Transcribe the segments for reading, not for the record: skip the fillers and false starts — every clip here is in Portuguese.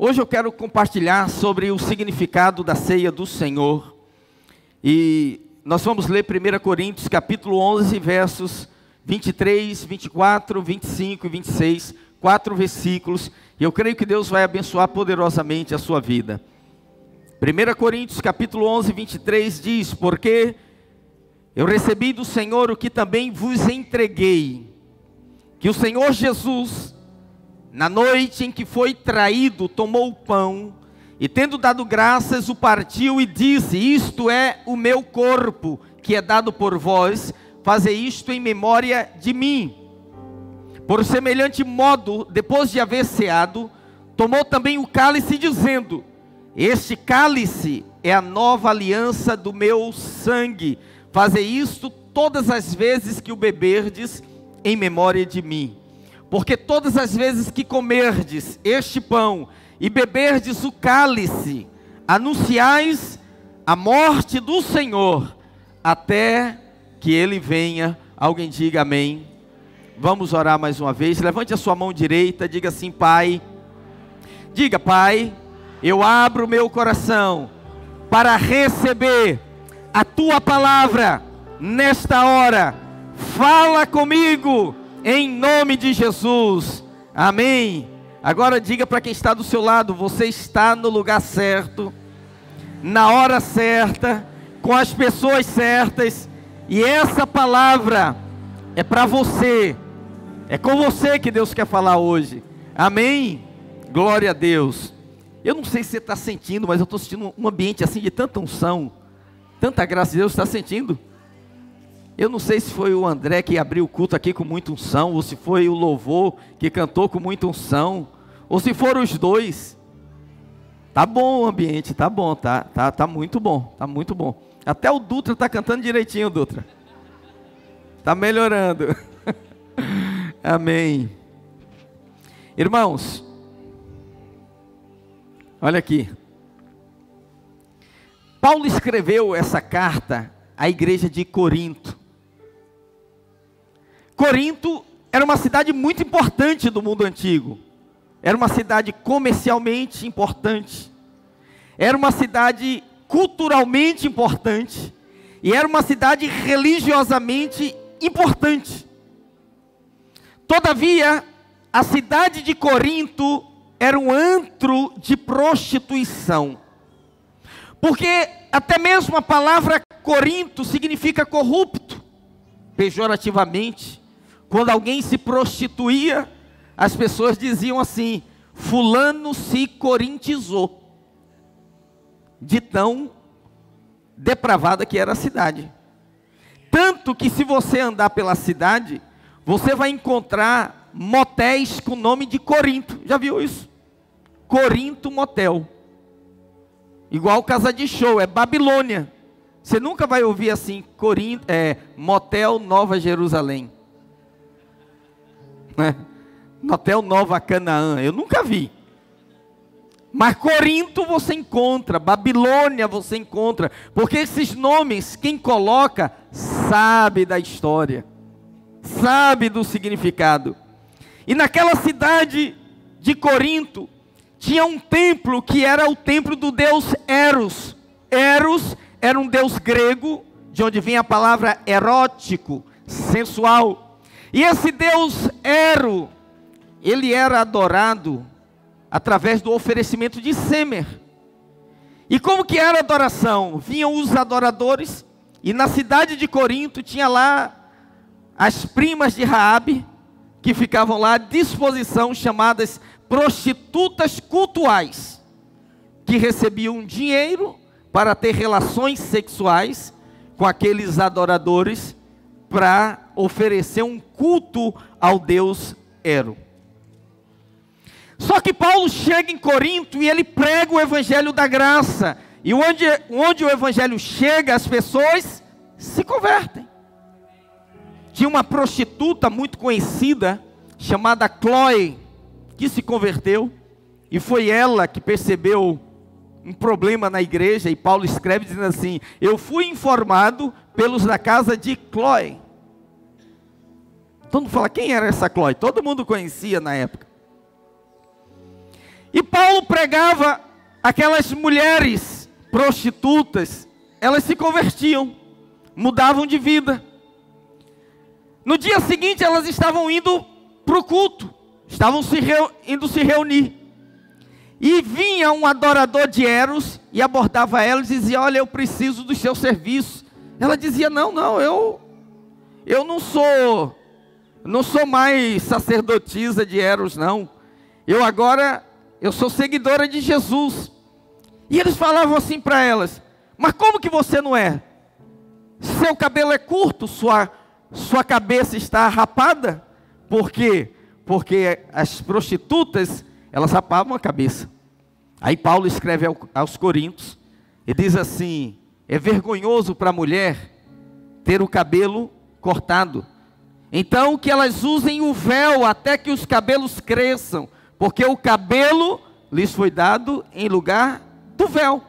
Hoje eu quero compartilhar sobre o significado da ceia do Senhor. E nós vamos ler 1 Coríntios capítulo 11, versos 23, 24, 25 e 26, 4 versículos. E eu creio que Deus vai abençoar poderosamente a sua vida. 1 Coríntios capítulo 11, 23 diz: porque eu recebi do Senhor o que também vos entreguei, que o Senhor Jesus, na noite em que foi traído, tomou o pão, e tendo dado graças, o partiu e disse: isto é o meu corpo, que é dado por vós, fazei isto em memória de mim. Por semelhante modo, depois de haver ceado, tomou também o cálice, dizendo: este cálice é a nova aliança do meu sangue, fazei isto todas as vezes que o beberdes, em memória de mim. Porque todas as vezes que comerdes este pão e beberdes o cálice, anunciais a morte do Senhor, até que Ele venha. Alguém diga amém. Vamos orar mais uma vez. Levante a sua mão direita, diga assim: Pai. Diga: Pai, eu abro meu coração para receber a Tua palavra nesta hora. Fala comigo, em nome de Jesus, amém. Agora diga para quem está do seu lado: você está no lugar certo, na hora certa, com as pessoas certas, e essa palavra é para você, é com você que Deus quer falar hoje, amém? Glória a Deus. Eu não sei se você está sentindo, mas eu estou sentindo um ambiente assim de tanta unção, tanta graça de Deus. Está sentindo? Eu não sei se foi o André que abriu o culto aqui com muita unção, ou se foi o louvor que cantou com muita unção, ou se foram os dois. Tá bom o ambiente, tá bom, tá muito bom, tá muito bom. Até o Dutra tá cantando direitinho, Dutra. Tá melhorando. Amém. Irmãos, olha aqui. Paulo escreveu essa carta à igreja de Corinto. Corinto era uma cidade muito importante do mundo antigo. Era uma cidade comercialmente importante. Era uma cidade culturalmente importante. E era uma cidade religiosamente importante. Todavia, a cidade de Corinto era um antro de prostituição. Porque até mesmo a palavra Corinto significa corrupto, pejorativamente. Quando alguém se prostituía, as pessoas diziam assim: fulano se corintizou. De tão depravada que era a cidade. Tanto que se você andar pela cidade, você vai encontrar motéis com o nome de Corinto. Já viu isso? Corinto Motel. Igual casa de show, é Babilônia. Você nunca vai ouvir assim, Motel Nova Jerusalém. Motel Nova Canaã, eu nunca vi. Mas Corinto você encontra, Babilônia você encontra, porque esses nomes, quem coloca, sabe da história, sabe do significado. E naquela cidade de Corinto, tinha um templo que era o templo do deus Eros. Eros era um deus grego, de onde vem a palavra erótico, sensual. E esse deus Ero, ele era adorado através do oferecimento de sêmen. E como que era a adoração? Vinham os adoradores, e na cidade de Corinto tinha lá as primas de Raabe, que ficavam lá à disposição, chamadas prostitutas cultuais, que recebiam dinheiro para ter relações sexuais com aqueles adoradores, para oferecer um culto ao deus Ero. Só que Paulo chega em Corinto e ele prega o evangelho da graça, e onde o evangelho chega, as pessoas se convertem. Tinha uma prostituta muito conhecida, chamada Chloe, que se converteu, e foi ela que percebeu um problema na igreja, e Paulo escreve dizendo assim: eu fui informado pelos da casa de Chloe. Todo mundo fala: quem era essa Chloe? Todo mundo conhecia na época. E Paulo pregava, aquelas mulheres prostitutas, elas se convertiam, mudavam de vida. No dia seguinte elas estavam indo para o culto, estavam indo se reunir. E vinha um adorador de Eros e abordava ela e dizia: olha, eu preciso dos seus serviços. Ela dizia: não, eu não sou mais sacerdotisa de Eros, não. Eu sou seguidora de Jesus. E eles falavam assim para elas: mas como que você não é? Seu cabelo é curto, sua cabeça está rapada. Por quê? Porque as prostitutas, elas rapavam a cabeça. Aí Paulo escreve aos Coríntios e diz assim: é vergonhoso para a mulher ter o cabelo cortado. Então que elas usem o véu até que os cabelos cresçam, porque o cabelo lhes foi dado em lugar do véu.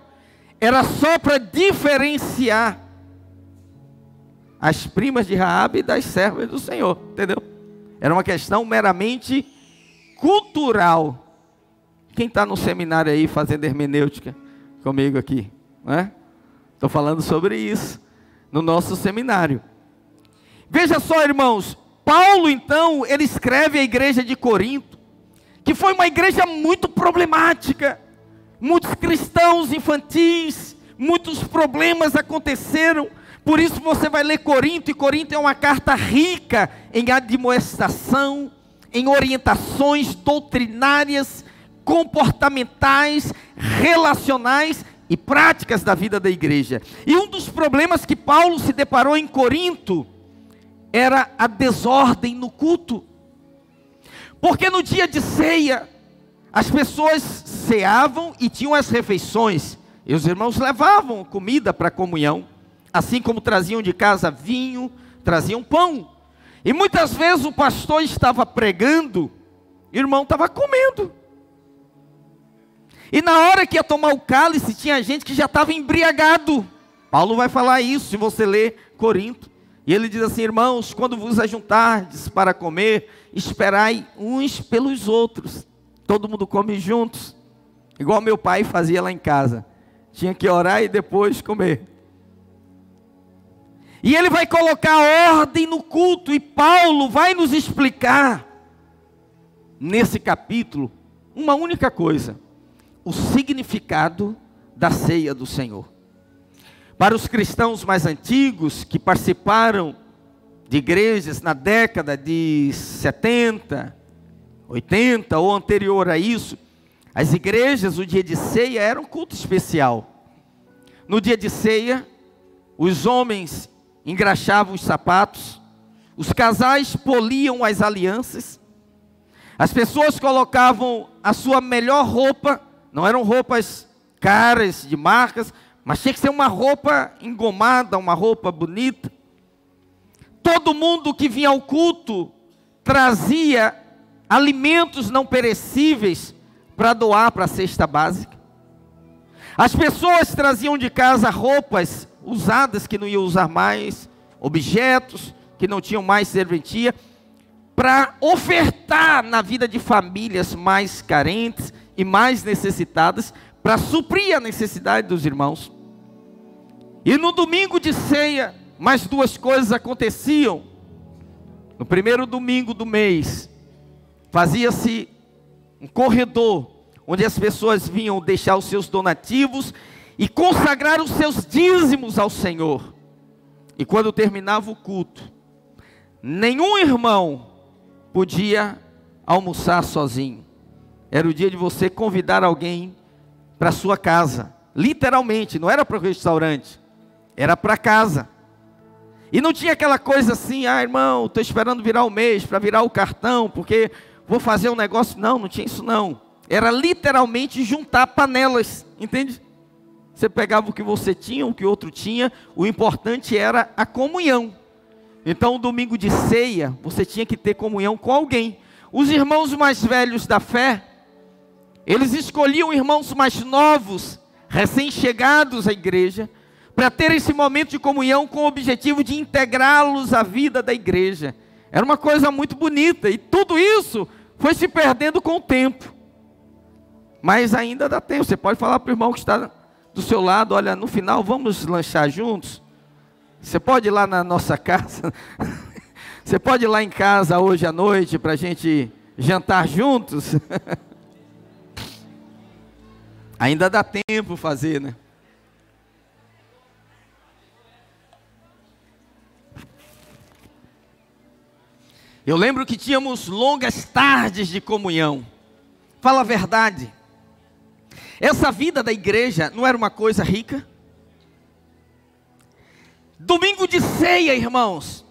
Era só para diferenciar as primas de Raabe das servas do Senhor, entendeu? Era uma questão meramente cultural. Quem está no seminário aí fazendo hermenêutica comigo aqui, não é? Estou falando sobre isso no nosso seminário. Veja só, irmãos, Paulo então, ele escreve à igreja de Corinto, que foi uma igreja muito problemática, muitos cristãos infantis, muitos problemas aconteceram. Por isso você vai ler Corinto, e Corinto é uma carta rica em admoestação, em orientações doutrinárias, comportamentais, relacionais e práticas da vida da igreja. E um dos problemas que Paulo se deparou em Corinto era a desordem no culto. Porque no dia de ceia, as pessoas ceavam e tinham as refeições, e os irmãos levavam comida para a comunhão, assim como traziam de casa vinho, traziam pão. E muitas vezes o pastor estava pregando, o irmão estava comendo. E na hora que ia tomar o cálice, tinha gente que já estava embriagado. Paulo vai falar isso, se você ler Corinto. E ele diz assim: irmãos, quando vos ajuntardes para comer, esperai uns pelos outros. Todo mundo come juntos, igual meu pai fazia lá em casa. Tinha que orar e depois comer. E ele vai colocar ordem no culto. E Paulo vai nos explicar, nesse capítulo, uma única coisa: o significado da ceia do Senhor. Para os cristãos mais antigos, que participaram de igrejas na década de 70, 80 ou anterior a isso, as igrejas, o dia de ceia era um culto especial. No dia de ceia, os homens engraxavam os sapatos, os casais poliam as alianças, as pessoas colocavam a sua melhor roupa. Não eram roupas caras, de marcas, mas tinha que ser uma roupa engomada, uma roupa bonita. Todo mundo que vinha ao culto trazia alimentos não perecíveis para doar para a cesta básica. As pessoas traziam de casa roupas usadas que não iam usar mais, objetos que não tinham mais serventia, para ofertar na vida de famílias mais carentes e mais necessitadas, para suprir a necessidade dos irmãos. E no domingo de ceia, mais duas coisas aconteciam. No primeiro domingo do mês, fazia-se um corredor, onde as pessoas vinham deixar os seus donativos e consagrar os seus dízimos ao Senhor. E quando terminava o culto, nenhum irmão podia almoçar sozinho. Era o dia de você convidar alguém para a sua casa. Literalmente, não era para o restaurante, era para casa. E não tinha aquela coisa assim: ah, irmão, estou esperando virar o mês para virar o cartão, porque vou fazer um negócio. Não tinha isso não. Era literalmente juntar panelas, entende? Você pegava o que você tinha, o que o outro tinha, o importante era a comunhão. Então, o domingo de ceia, você tinha que ter comunhão com alguém. Os irmãos mais velhos da fé, eles escolhiam irmãos mais novos, recém-chegados à igreja, para ter esse momento de comunhão com o objetivo de integrá-los à vida da igreja. Era uma coisa muito bonita, e tudo isso foi se perdendo com o tempo. Mas ainda dá tempo. Você pode falar para o irmão que está do seu lado: olha, no final vamos lanchar juntos. Você pode ir lá na nossa casa. Você pode ir lá em casa hoje à noite para a gente jantar juntos. Ainda dá tempo fazer, né? Eu lembro que tínhamos longas tardes de comunhão. Fala a verdade. Essa vida da igreja não era uma coisa rica? Domingo de ceia, irmãos,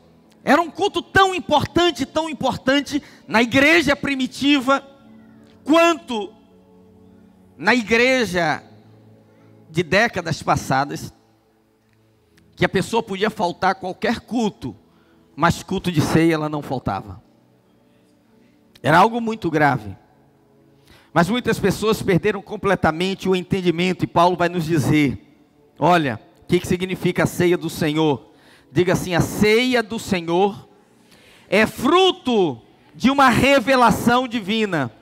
era um culto tão importante na igreja primitiva, quanto na igreja de décadas passadas, que a pessoa podia faltar qualquer culto, mas culto de ceia ela não faltava. Era algo muito grave. Mas muitas pessoas perderam completamente o entendimento, e Paulo vai nos dizer: olha, o que significa a ceia do Senhor? Diga assim: a ceia do Senhor é fruto de uma revelação divina.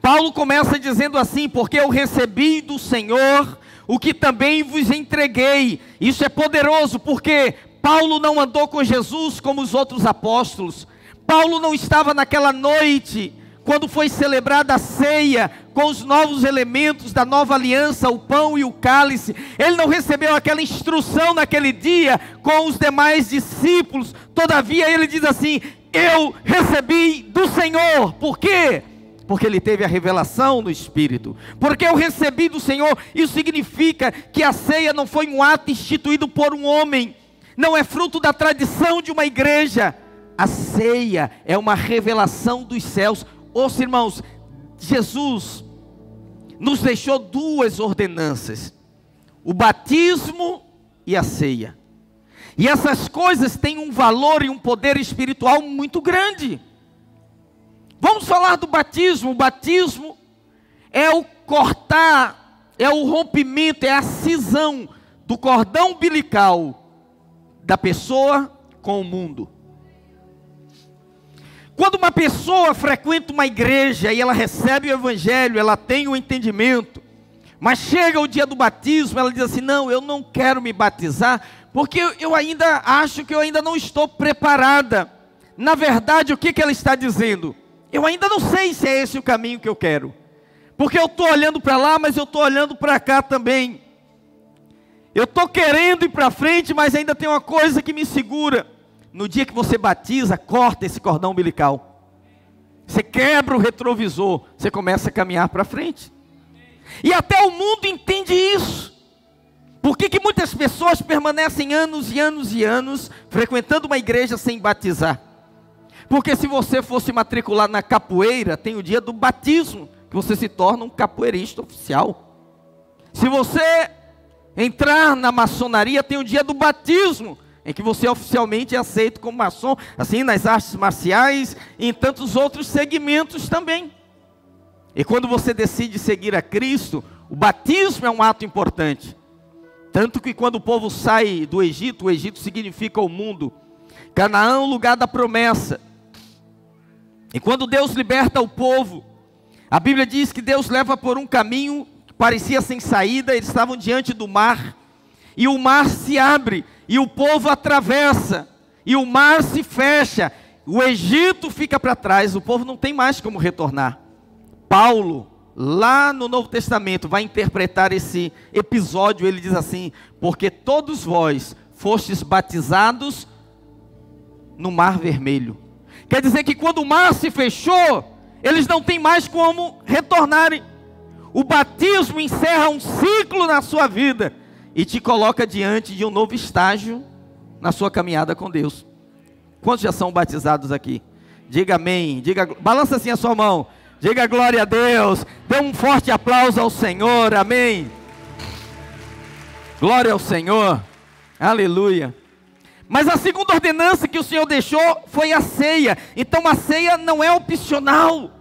Paulo começa dizendo assim: porque eu recebi do Senhor o que também vos entreguei. Isso é poderoso, porque Paulo não andou com Jesus como os outros apóstolos. Paulo não estava naquela noite, quando foi celebrada a ceia, com os novos elementos da nova aliança, o pão e o cálice. Ele não recebeu aquela instrução naquele dia com os demais discípulos. Todavia ele diz assim: eu recebi do Senhor. Por quê? Porque ele teve a revelação do Espírito. Porque eu recebi do Senhor. Isso significa que a ceia não foi um ato instituído por um homem, não é fruto da tradição de uma igreja. A ceia é uma revelação dos céus. Ouça, irmãos, Jesus nos deixou duas ordenanças: o batismo e a ceia. E essas coisas têm um valor e um poder espiritual muito grande. Vamos falar do batismo. O batismo é o cortar, é o rompimento, é a cisão do cordão umbilical da pessoa com o mundo. Quando uma pessoa frequenta uma igreja e ela recebe o evangelho, ela tem o entendimento, mas chega o dia do batismo, ela diz assim: não, eu não quero me batizar, porque eu ainda acho que eu ainda não estou preparada. Na verdade, o que ela está dizendo? Eu ainda não sei se é esse o caminho que eu quero, porque eu estou olhando para lá, mas eu estou olhando para cá também. Eu estou querendo ir para frente, mas ainda tem uma coisa que me segura. No dia que você batiza, corta esse cordão umbilical. Você quebra o retrovisor, você começa a caminhar para frente. E até o mundo entende isso. Por que muitas pessoas permanecem anos e anos e anos frequentando uma igreja sem batizar? Porque se você fosse matricular na capoeira, tem o dia do batismo, que você se torna um capoeirista oficial. Se você entrar na maçonaria, tem o dia do batismo, em que você oficialmente é aceito como maçom, assim nas artes marciais e em tantos outros segmentos também. E quando você decide seguir a Cristo, o batismo é um ato importante. Tanto que quando o povo sai do Egito, o Egito significa o mundo. Canaã é o lugar da promessa. E quando Deus liberta o povo, a Bíblia diz que Deus leva por um caminho que parecia sem saída. Eles estavam diante do mar, e o mar se abre, e o povo atravessa, e o mar se fecha, o Egito fica para trás, o povo não tem mais como retornar. Paulo, lá no Novo Testamento, vai interpretar esse episódio. Ele diz assim: porque todos vós fostes batizados no Mar Vermelho. Quer dizer que quando o mar se fechou, eles não têm mais como retornarem. O batismo encerra um ciclo na sua vida e te coloca diante de um novo estágio na sua caminhada com Deus. Quantos já são batizados aqui? Diga amém, balança assim a sua mão, diga glória a Deus, dê um forte aplauso ao Senhor, amém. Glória ao Senhor, aleluia. Mas a segunda ordenança que o Senhor deixou foi a ceia. Então a ceia não é opcional.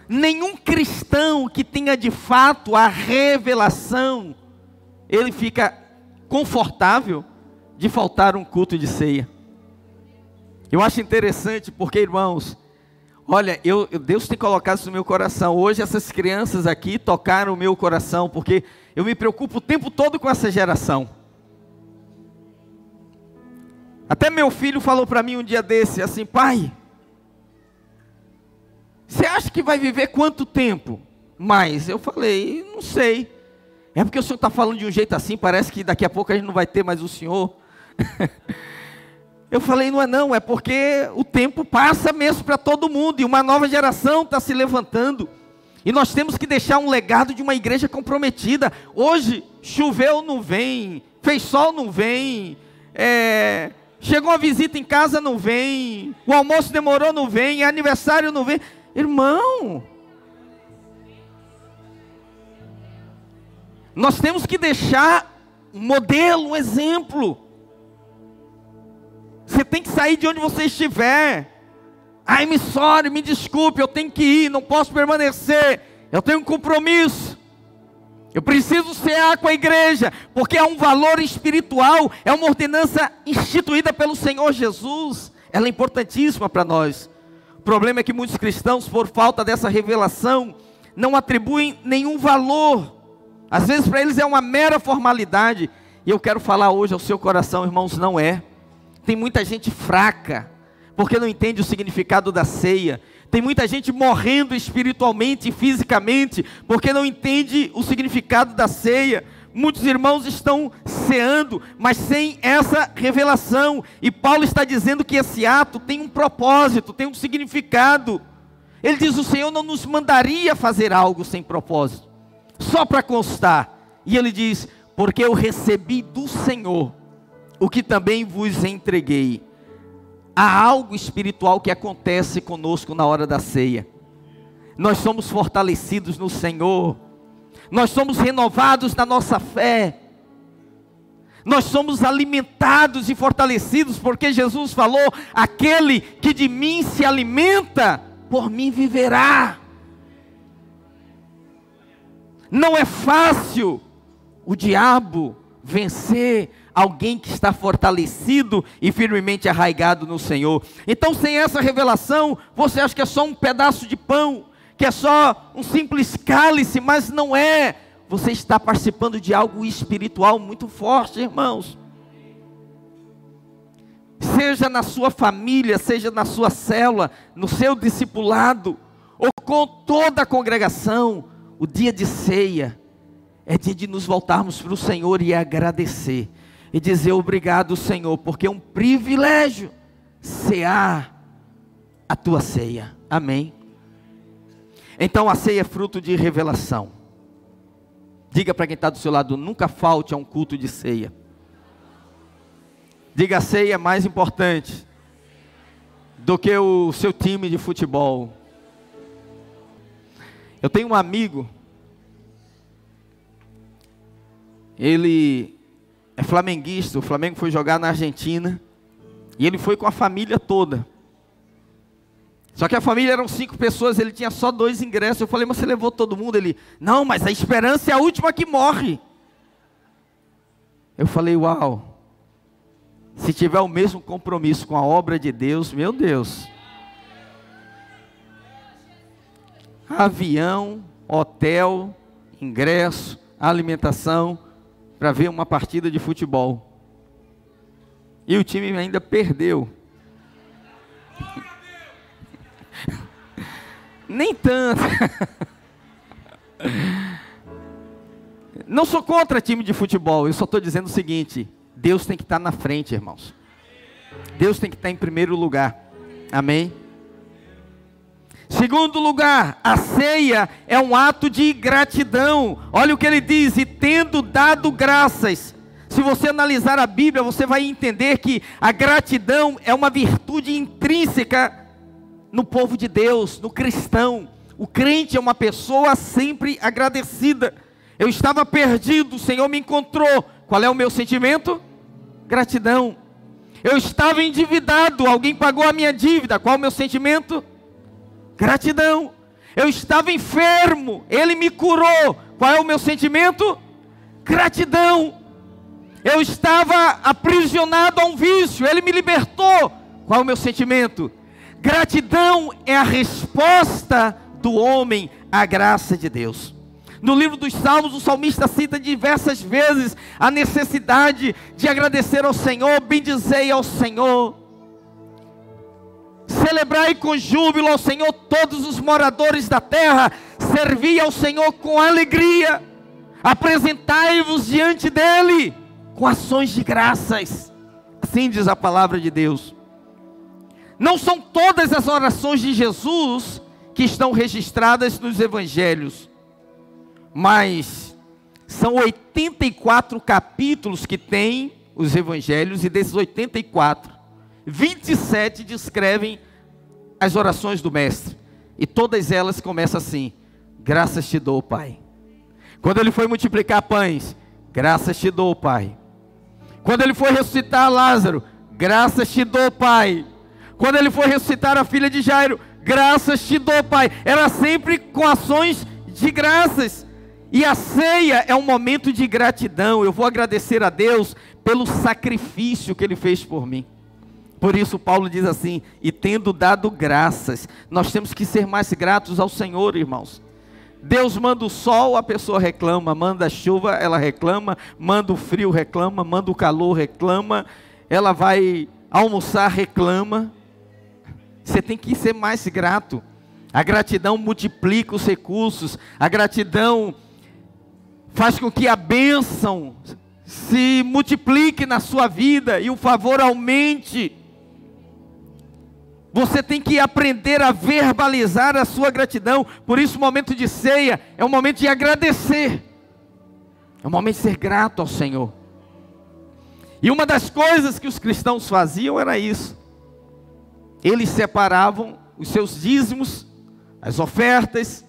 Nenhum cristão que tenha de fato a revelação, ele fica confortável de faltar um culto de ceia. Eu acho interessante porque, irmãos, Olha, Deus tem colocado isso no meu coração. Hoje essas crianças aqui tocaram o meu coração, porque eu me preocupo o tempo todo com essa geração. Até meu filho falou para mim um dia desse, assim: pai, você acha que vai viver quanto tempo mais? Eu falei: não sei. É porque o senhor está falando de um jeito assim, parece que daqui a pouco a gente não vai ter mais o senhor. Eu falei: não é não, é porque o tempo passa mesmo para todo mundo, e uma nova geração está se levantando, e nós temos que deixar um legado de uma igreja comprometida. Hoje, choveu, não vem, fez sol, não vem, chegou uma visita em casa, não vem, o almoço demorou, não vem, aniversário, não vem. Irmão, nós temos que deixar um modelo, um exemplo. Você tem que sair de onde você estiver. Ai, me desculpe, eu tenho que ir, não posso permanecer. Eu tenho um compromisso. Eu preciso cear com a igreja, porque é um valor espiritual, é uma ordenança instituída pelo Senhor Jesus. Ela é importantíssima para nós. O problema é que muitos cristãos, por falta dessa revelação, não atribuem nenhum valor. Às vezes para eles é uma mera formalidade. E eu quero falar hoje ao seu coração, irmãos, não é. Tem muita gente fraca, porque não entende o significado da ceia. Tem muita gente morrendo espiritualmente e fisicamente, porque não entende o significado da ceia. Muitos irmãos estão ceando, mas sem essa revelação. E Paulo está dizendo que esse ato tem um propósito, tem um significado. Ele diz: o Senhor não nos mandaria fazer algo sem propósito, só para constar. E ele diz: porque eu recebi do Senhor o que também vos entreguei. Há algo espiritual que acontece conosco na hora da ceia. Nós somos fortalecidos no Senhor. Nós somos renovados na nossa fé. Nós somos alimentados e fortalecidos, porque Jesus falou: aquele que de mim se alimenta, por mim viverá. Não é fácil o diabo vencer alguém que está fortalecido e firmemente arraigado no Senhor. Então, sem essa revelação, você acha que é só um pedaço de pão, que é só um simples cálice, mas não é. Você está participando de algo espiritual muito forte, irmãos. Seja na sua família, seja na sua célula, no seu discipulado, ou com toda a congregação, o dia de ceia é dia de nos voltarmos para o Senhor e agradecer. E dizer: obrigado, Senhor, porque é um privilégio cear a tua ceia. Amém? Então a ceia é fruto de revelação. Diga para quem está do seu lado: nunca falte a um culto de ceia. Diga: a ceia é mais importante do que o seu time de futebol. Eu tenho um amigo, ele é flamenguista. O Flamengo foi jogar na Argentina e ele foi com a família toda. Só que a família eram 5 pessoas, ele tinha só 2 ingressos. Eu falei: mas você levou todo mundo? Ele: não, mas a esperança é a última que morre. Eu falei: uau, se tiver o mesmo compromisso com a obra de Deus, meu Deus. Avião, hotel, ingresso, alimentação, para ver uma partida de futebol. E o time ainda perdeu. Nem tanto. Não sou contra time de futebol, eu só estou dizendo o seguinte: Deus tem que estar na frente, irmãos. Deus tem que estar em primeiro lugar. Amém? Segundo lugar, a ceia é um ato de gratidão. Olha o que ele diz: e tendo dado graças. Se você analisar a Bíblia, você vai entender que a gratidão é uma virtude intrínseca no povo de Deus, no cristão. O crente é uma pessoa sempre agradecida. Eu estava perdido, o Senhor me encontrou. Qual é o meu sentimento? Gratidão. Eu estava endividado, alguém pagou a minha dívida. Qual é o meu sentimento? Gratidão. Eu estava enfermo, Ele me curou. Qual é o meu sentimento? Gratidão. Eu estava aprisionado a um vício, Ele me libertou. Qual é o meu sentimento? Gratidão é a resposta do homem à graça de Deus. No livro dos Salmos, o salmista cita diversas vezes a necessidade de agradecer ao Senhor, bendizei ao Senhor. Celebrai com júbilo ao Senhor todos os moradores da terra, servi ao Senhor com alegria, apresentai-vos diante dEle com ações de graças. Assim diz a palavra de Deus. Não são todas as orações de Jesus que estão registradas nos evangelhos, mas são 84 capítulos que tem os evangelhos, e desses 84, 27 descrevem as orações do mestre, e todas elas começam assim: graças te dou, Pai. Quando ele foi multiplicar pães, graças te dou, Pai. Quando ele foi ressuscitar Lázaro, graças te dou, Pai. Quando ele foi ressuscitar a filha de Jairo, graças te dou, Pai. Era sempre com ações de graças. E a ceia é um momento de gratidão. Eu vou agradecer a Deus pelo sacrifício que Ele fez por mim. Por isso Paulo diz assim: e tendo dado graças. Nós temos que ser mais gratos ao Senhor, irmãos. Deus manda o sol, a pessoa reclama. Manda a chuva, ela reclama. Manda o frio, reclama. Manda o calor, reclama. Ela vai almoçar, reclama. Você tem que ser mais grato. A gratidão multiplica os recursos. A gratidão faz com que a bênção se multiplique na sua vida e o favor aumente. Você tem que aprender a verbalizar a sua gratidão. Por isso o momento de ceia é um momento de agradecer. É um momento de ser grato ao Senhor. E uma das coisas que os cristãos faziam era isso. Eles separavam os seus dízimos, as ofertas,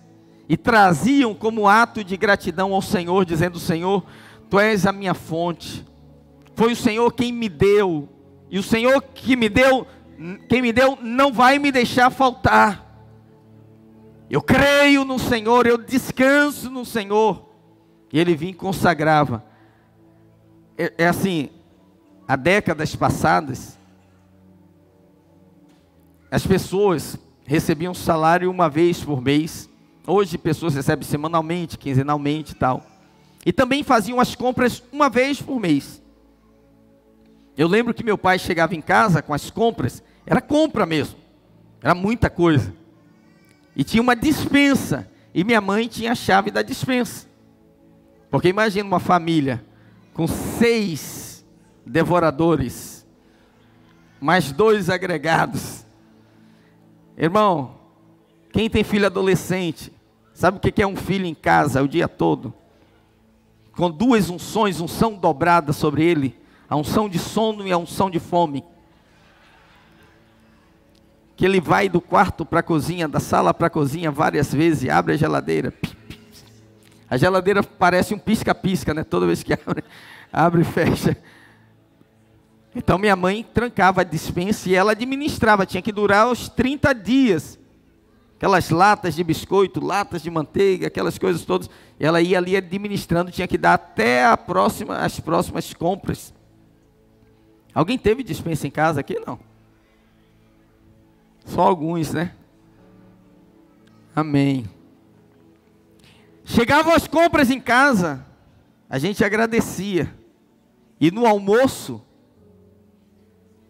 e traziam como ato de gratidão ao Senhor, dizendo: Senhor, Tu és a minha fonte. Foi o Senhor quem me deu. E o Senhor quem me deu não vai me deixar faltar. Eu creio no Senhor, eu descanso no Senhor. E ele vinha e consagrava. É assim, há décadas passadas, as pessoas recebiam salário uma vez por mês. Hoje pessoas recebem semanalmente, quinzenalmente e tal. E também faziam as compras uma vez por mês. Eu lembro que meu pai chegava em casa com as compras, era compra mesmo, era muita coisa. E tinha uma despensa, e minha mãe tinha a chave da despensa. Porque imagina uma família com 6 devoradores, mais 2 agregados. Irmão, quem tem filho adolescente, sabe o que é um filho em casa o dia todo? Com 2 unções, unção dobrada sobre ele, a unção de sono e a unção de fome. Que ele vai do quarto para a cozinha, da sala para a cozinha várias vezes, e abre a geladeira. A geladeira parece um pisca-pisca, né? Toda vez que abre e fecha. Então minha mãe trancava a despensa e ela administrava, tinha que durar os 30 dias. Aquelas latas de biscoito, latas de manteiga, aquelas coisas todas. Ela ia ali administrando, tinha que dar até as próximas compras. Alguém teve despensa em casa aqui? Não. Só alguns, né? Amém. Chegavam as compras em casa, a gente agradecia. E no almoço,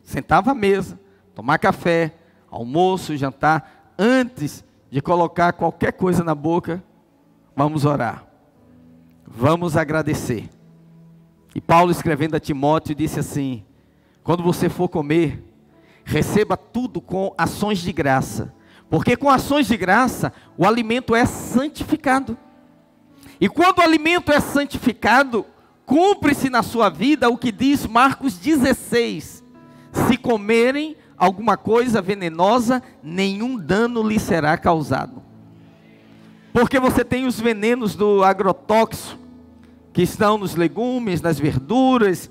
sentava à mesa, tomar café, almoço, jantar. Antes de colocar qualquer coisa na boca, vamos orar. Vamos agradecer. E Paulo, escrevendo a Timóteo, disse assim: quando você for comer, receba tudo com ações de graça. Porque com ações de graça, o alimento é santificado. E quando o alimento é santificado, cumpre-se na sua vida o que diz Marcos 16. Se comerem alguma coisa venenosa, nenhum dano lhe será causado. Porque você tem os venenos do agrotóxico, que estão nos legumes, nas verduras,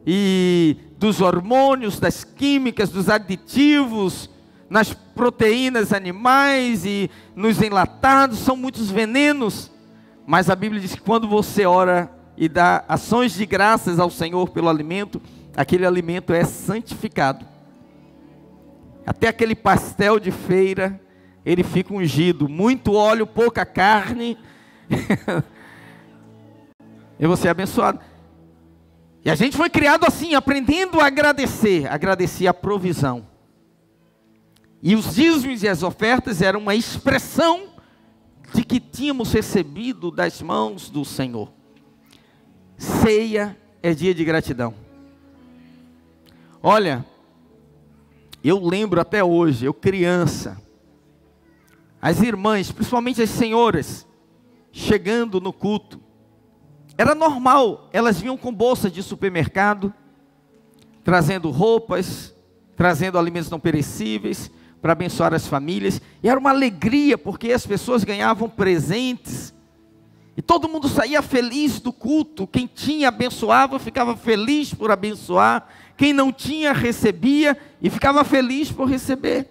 e dos hormônios, das químicas, dos aditivos, nas proteínas animais e nos enlatados, são muitos venenos. Mas a Bíblia diz que quando você ora e dá ações de graças ao Senhor pelo alimento, aquele alimento é santificado. Até aquele pastel de feira, ele fica ungido. Muito óleo, pouca carne. E você é abençoado. E a gente foi criado assim, aprendendo a agradecer. Agradecer a provisão. E os dízimos e as ofertas eram uma expressão de que tínhamos recebido das mãos do Senhor. Ceia é dia de gratidão. Olha, eu lembro até hoje, eu criança, as irmãs, principalmente as senhoras, chegando no culto, era normal, elas vinham com bolsas de supermercado, trazendo roupas, trazendo alimentos não perecíveis, para abençoar as famílias, e era uma alegria, porque as pessoas ganhavam presentes, e todo mundo saía feliz do culto. Quem tinha abençoava, ficava feliz por abençoar, quem não tinha recebia, e ficava feliz por receber.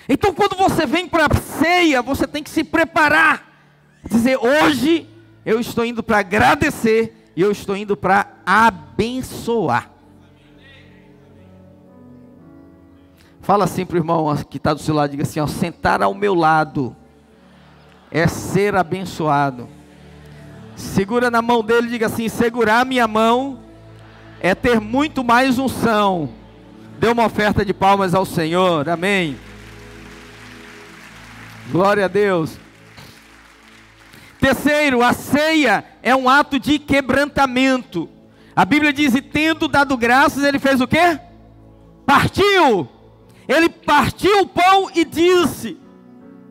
Então quando você vem para a ceia, você tem que se preparar, dizer, hoje eu estou indo para agradecer, e eu estou indo para abençoar. Fala assim para o irmão que está do seu lado, diga assim, ó, sentar ao meu lado é ser abençoado. Segura na mão dele e diga assim, segurar a minha mão é ter muito mais unção. Dê uma oferta de palmas ao Senhor, amém. Glória a Deus. Terceiro, a ceia é um ato de quebrantamento. A Bíblia diz, e tendo dado graças, ele fez o quê? Partiu. Ele partiu o pão e disse,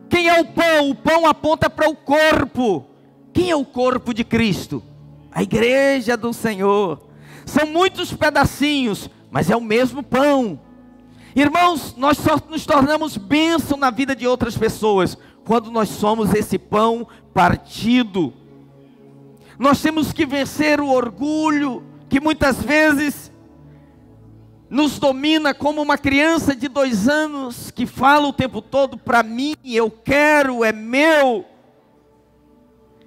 quem é o pão? O pão aponta para o corpo. Quem é o corpo de Cristo? A igreja do Senhor. São muitos pedacinhos, mas é o mesmo pão. Irmãos, nós só nos tornamos bênção na vida de outras pessoas quando nós somos esse pão partido. Nós temos que vencer o orgulho, que muitas vezes nos domina, como uma criança de 2 anos, que fala o tempo todo, para mim, eu quero, é meu.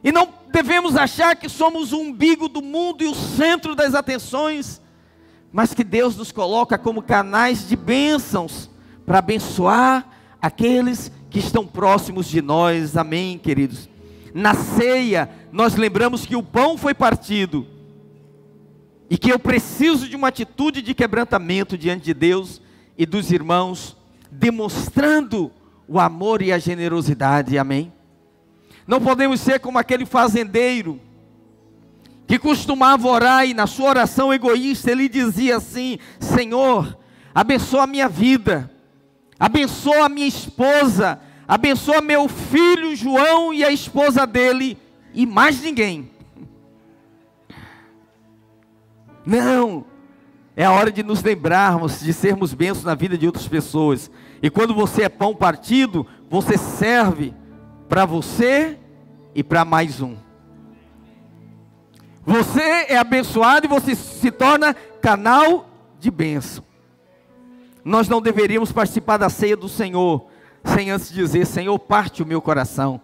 E não devemos achar que somos o umbigo do mundo e o centro das atenções, mas que Deus nos coloca como canais de bênçãos, para abençoar aqueles que estão próximos de nós, amém, queridos? Na ceia, nós lembramos que o pão foi partido, e que eu preciso de uma atitude de quebrantamento diante de Deus e dos irmãos, demonstrando o amor e a generosidade, amém? Não podemos ser como aquele fazendeiro, que costumava orar, e na sua oração egoísta, ele dizia assim, Senhor, abençoa a minha vida, abençoa a minha esposa, abençoa meu filho João e a esposa dele, e mais ninguém. Não, é a hora de nos lembrarmos, de sermos bênçãos na vida de outras pessoas. E quando você é pão partido, você serve para você e para mais um. Você é abençoado e você se torna canal de bênção. Nós não deveríamos participar da ceia do Senhor sem antes dizer, Senhor, parte o meu coração,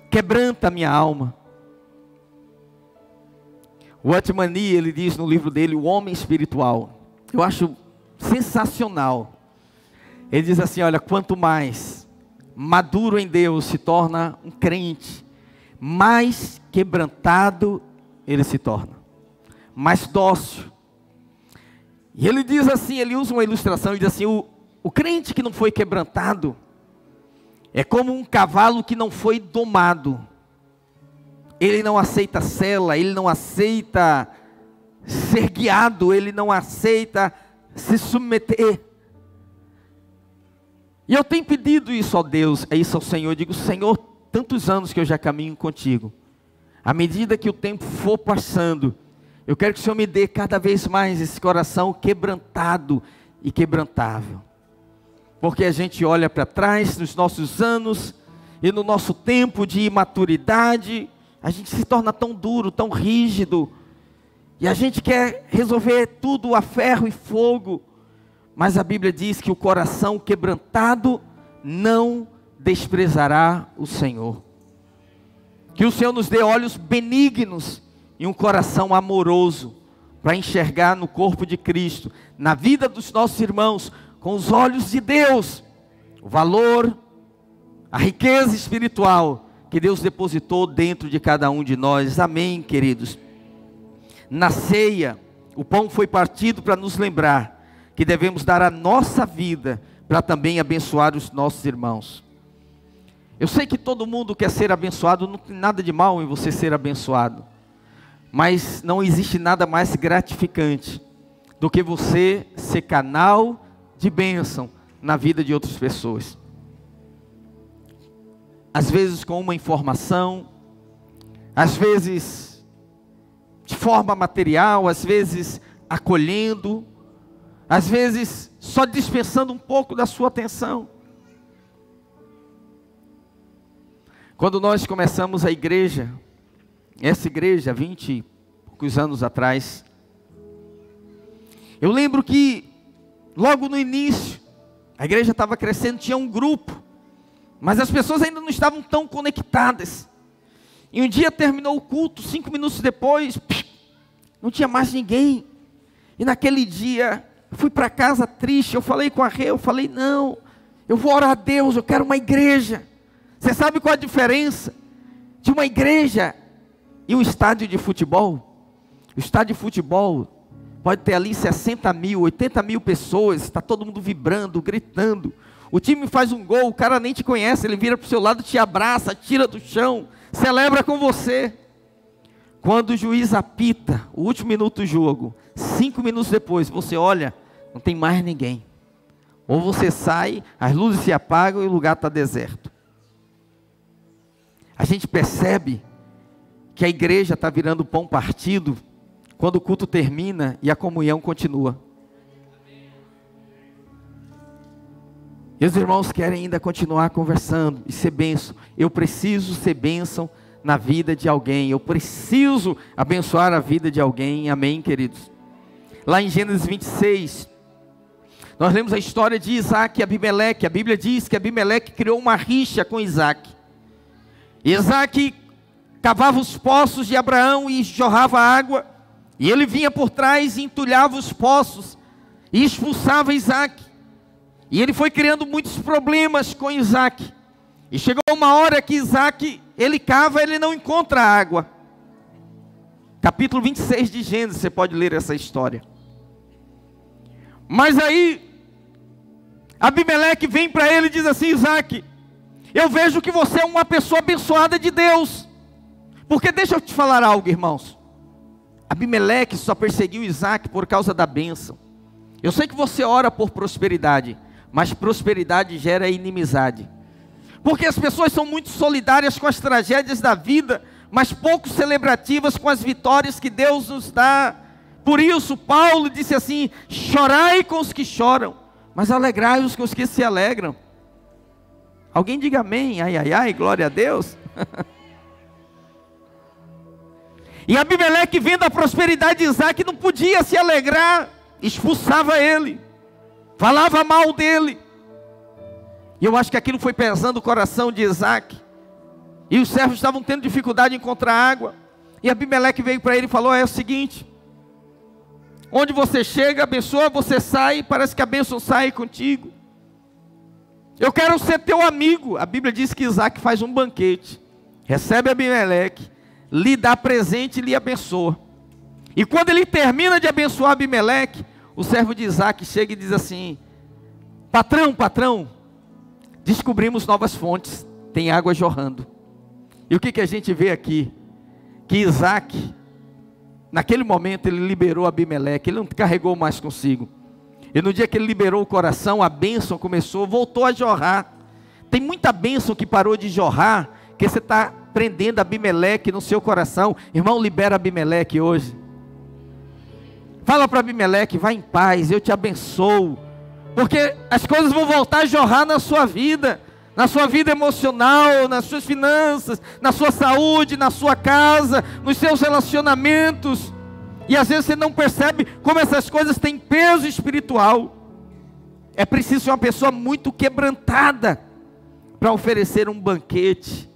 quebranta a minha alma. O Watchman Nee, ele diz no livro dele, O Homem Espiritual, eu acho sensacional. Ele diz assim, olha, quanto mais maduro em Deus se torna um crente, mais quebrantado ele se torna, mais dócil. E ele diz assim, ele usa uma ilustração, ele diz assim, o crente que não foi quebrantado, é como um cavalo que não foi domado. Ele não aceita sela, ele não aceita ser guiado, ele não aceita se submeter. E eu tenho pedido isso a Deus, isso ao Senhor. Eu digo, Senhor, tantos anos que eu já caminho contigo. À medida que o tempo for passando, eu quero que o Senhor me dê cada vez mais esse coração quebrantado e quebrantável. Porque a gente olha para trás nos nossos anos e no nosso tempo de imaturidade, a gente se torna tão duro, tão rígido, e a gente quer resolver tudo a ferro e fogo, mas a Bíblia diz que o coração quebrantado não desprezará o Senhor. Que o Senhor nos dê olhos benignos e um coração amoroso, para enxergar no corpo de Cristo, na vida dos nossos irmãos, com os olhos de Deus o valor, a riqueza espiritual que Deus depositou dentro de cada um de nós. Amém, queridos? Na ceia, o pão foi partido para nos lembrar que devemos dar a nossa vida para também abençoar os nossos irmãos. Eu sei que todo mundo quer ser abençoado, não tem nada de mal em você ser abençoado, mas não existe nada mais gratificante do que você ser canal de bênção na vida de outras pessoas. Às vezes com uma informação, às vezes de forma material, às vezes acolhendo, às vezes só dispensando um pouco da sua atenção. Quando nós começamos a igreja, essa igreja, 20 e poucos anos atrás, eu lembro que logo no início, a igreja estava crescendo, tinha um grupo, mas as pessoas ainda não estavam tão conectadas. E um dia terminou o culto, 5 minutos depois, não tinha mais ninguém. E naquele dia, eu fui para casa triste, eu falei com a Rê, eu falei, não, eu vou orar a Deus, eu quero uma igreja. Você sabe qual a diferença de uma igreja e um estádio de futebol? O estádio de futebol pode ter ali 60 mil, 80 mil pessoas, está todo mundo vibrando, gritando. O time faz um gol, o cara nem te conhece, ele vira para o seu lado, te abraça, tira do chão, celebra com você. Quando o juiz apita, o último minuto do jogo, 5 minutos depois, você olha, não tem mais ninguém. Ou você sai, as luzes se apagam e o lugar está deserto. A gente percebe que a igreja está virando pão partido quando o culto termina e a comunhão continua. E os irmãos querem ainda continuar conversando e ser bênção. Eu preciso ser bênção na vida de alguém. Eu preciso abençoar a vida de alguém. Amém, queridos? Lá em Gênesis 26, nós lemos a história de Isaac e Abimeleque. A Bíblia diz que Abimeleque criou uma rixa com Isaac. Isaac cavava os poços de Abraão e jorrava água. E ele vinha por trás e entulhava os poços e expulsava Isaac. E ele foi criando muitos problemas com Isaac. E chegou uma hora que Isaac, ele cava, ele não encontra água. Capítulo 26 de Gênesis, você pode ler essa história. Mas aí, Abimeleque vem para ele e diz assim, Isaac, eu vejo que você é uma pessoa abençoada de Deus. Porque deixa eu te falar algo, irmãos. Abimeleque só perseguiu Isaac por causa da bênção. Eu sei que você ora por prosperidade, mas prosperidade gera inimizade. Porque as pessoas são muito solidárias com as tragédias da vida, mas pouco celebrativas com as vitórias que Deus nos dá. Por isso, Paulo disse assim, chorai com os que choram, mas alegrai-os com os que se alegram. Alguém diga amém, ai, ai, ai, glória a Deus. E Abimeleque, vendo a prosperidade de Isaac, não podia se alegrar, expulsava ele, falava mal dele. E eu acho que aquilo foi pesando o coração de Isaac. E os servos estavam tendo dificuldade em encontrar água. E Abimeleque veio para ele e falou, é o seguinte, onde você chega, abençoa, você sai, parece que a bênção sai contigo. Eu quero ser teu amigo. A Bíblia diz que Isaac faz um banquete, recebe Abimeleque, lhe dá presente e lhe abençoa. E quando ele termina de abençoar Abimeleque, o servo de Isaac chega e diz assim, patrão, descobrimos novas fontes, tem água jorrando. E o que a gente vê aqui? Que Isaac, naquele momento ele liberou Abimeleque, ele não carregou mais consigo. E no dia que ele liberou o coração, a bênção voltou a jorrar. Tem muita bênção que parou de jorrar, que você está prendendo Abimeleque no seu coração. Irmão, libera Abimeleque hoje. Fala para Abimeleque, vai em paz, eu te abençoo. Porque as coisas vão voltar a jorrar na sua vida emocional, nas suas finanças, na sua saúde, na sua casa, nos seus relacionamentos. E às vezes você não percebe como essas coisas têm peso espiritual. É preciso ser uma pessoa muito quebrantada para oferecer um banquete